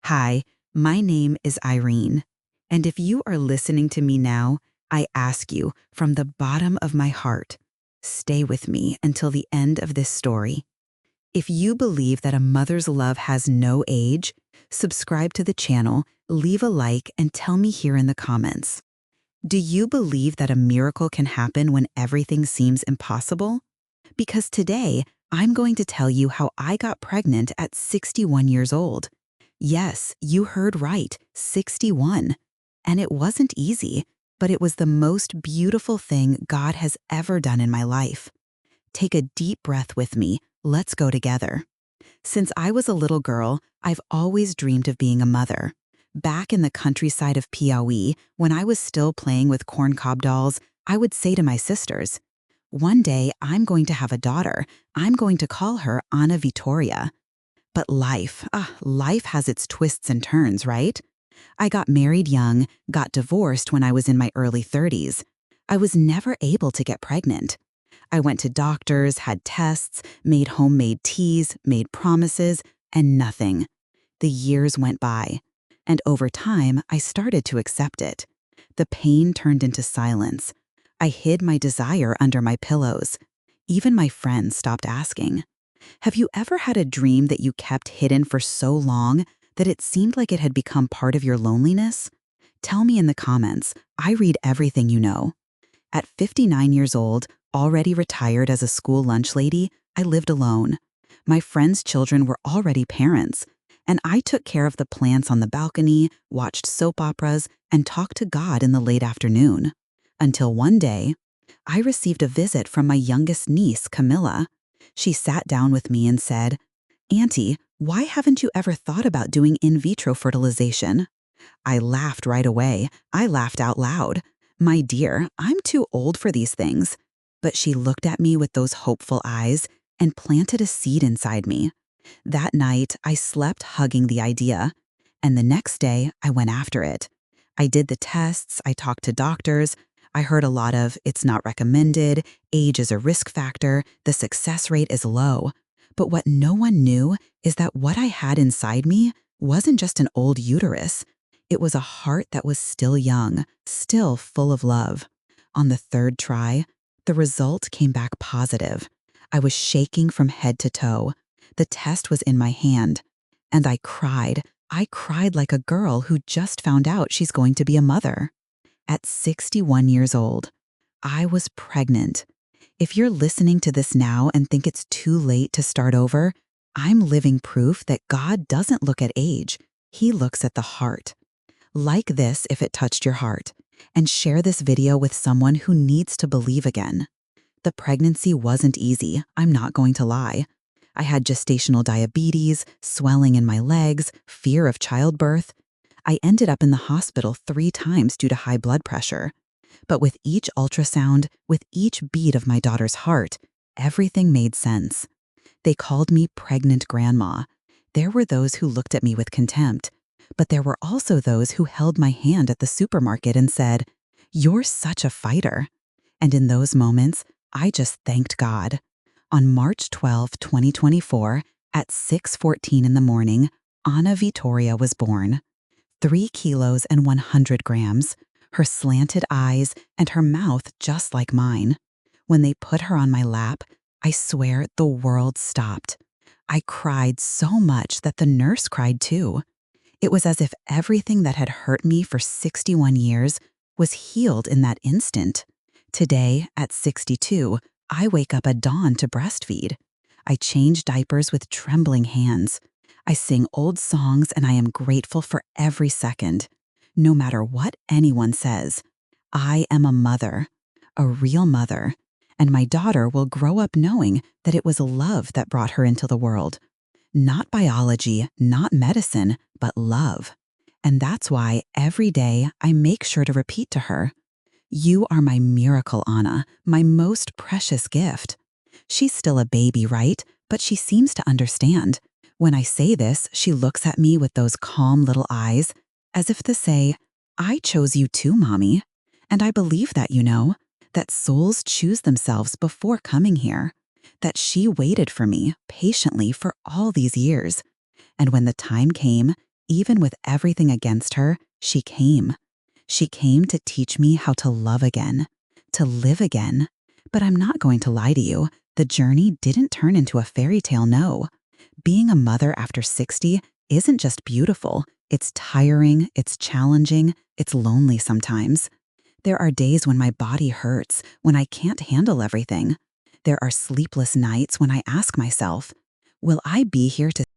Hi, my name is Irene, and if you are listening to me now, I ask you from the bottom of my heart, stay with me until the end of this story. If you believe that a mother's love has no age, subscribe to the channel, leave a like, and tell me here in the comments. Do you believe that a miracle can happen when everything seems impossible? Because today, I'm going to tell you how I got pregnant at 61 years old. Yes, you heard right, 61. And it wasn't easy, but it was the most beautiful thing God has ever done in my life. Take a deep breath with me. Let's go together. Since I was a little girl, I've always dreamed of being a mother. Back in the countryside of Piauí, when I was still playing with corncob dolls, I would say to my sisters, "One day I'm going to have a daughter. I'm going to call her Ana Vitoria." But life has its twists and turns, right? I got married young, got divorced when I was in my early 30s. I was never able to get pregnant. I went to doctors, had tests, made homemade teas, made promises, and nothing. The years went by, and over time, I started to accept it. The pain turned into silence. I hid my desire under my pillows. Even my friends stopped asking. Have you ever had a dream that you kept hidden for so long that it seemed like it had become part of your loneliness? Tell me in the comments. I read everything you know. At 59 years old, already retired as a school lunch lady, I lived alone. My friends' children were already parents, and I took care of the plants on the balcony, watched soap operas, and talked to God in the late afternoon. Until one day, I received a visit from my youngest niece, Camilla. She sat down with me and said, "Auntie, why haven't you ever thought about doing in vitro fertilization?" I laughed right away. I laughed out loud. "My dear, I'm too old for these things." But she looked at me with those hopeful eyes and planted a seed inside me. That night, I slept hugging the idea. And the next day, I went after it. I did the tests, I talked to doctors. I heard a lot of, "It's not recommended, age is a risk factor, the success rate is low." But what no one knew is that what I had inside me wasn't just an old uterus. It was a heart that was still young, still full of love. On the third try, the result came back positive. I was shaking from head to toe. The test was in my hand. And I cried. I cried like a girl who just found out she's going to be a mother. At 61 years old, I was pregnant. If you're listening to this now and think it's too late to start over, I'm living proof that God doesn't look at age. He looks at the heart. Like this if it touched your heart, and share this video with someone who needs to believe again. The pregnancy wasn't easy, I'm not going to lie. I had gestational diabetes, swelling in my legs, fear of childbirth. I ended up in the hospital 3 times due to high blood pressure. But with each ultrasound, with each beat of my daughter's heart, everything made sense. They called me pregnant grandma. There were those who looked at me with contempt. But there were also those who held my hand at the supermarket and said, "You're such a fighter." And in those moments, I just thanked God. On March 12, 2024, at 6:14 in the morning, Ana Vitoria was born. 3 kilos and 100 grams, her slanted eyes and her mouth just like mine. When they put her on my lap, I swear the world stopped. I cried so much that the nurse cried too. It was as if everything that had hurt me for 61 years was healed in that instant. Today, at 62, I wake up at dawn to breastfeed. I change diapers with trembling hands. I sing old songs and I am grateful for every second. No matter what anyone says, I am a mother, a real mother, and my daughter will grow up knowing that it was love that brought her into the world. Not biology, not medicine, but love. And that's why every day I make sure to repeat to her, "You are my miracle, Ana, my most precious gift." She's still a baby, right? But she seems to understand. When I say this, she looks at me with those calm little eyes, as if to say, "I chose you too, Mommy." And I believe that, that souls choose themselves before coming here. That she waited for me patiently for all these years. And when the time came, Even with everything against her, she came. She came to teach me how to love again, to live again. But I'm not going to lie to you, the journey didn't turn into a fairy tale, no. Being a mother after 60 isn't just beautiful, it's tiring, it's challenging, it's lonely sometimes. There are days when my body hurts, when I can't handle everything. There are sleepless nights when I ask myself, will I be here to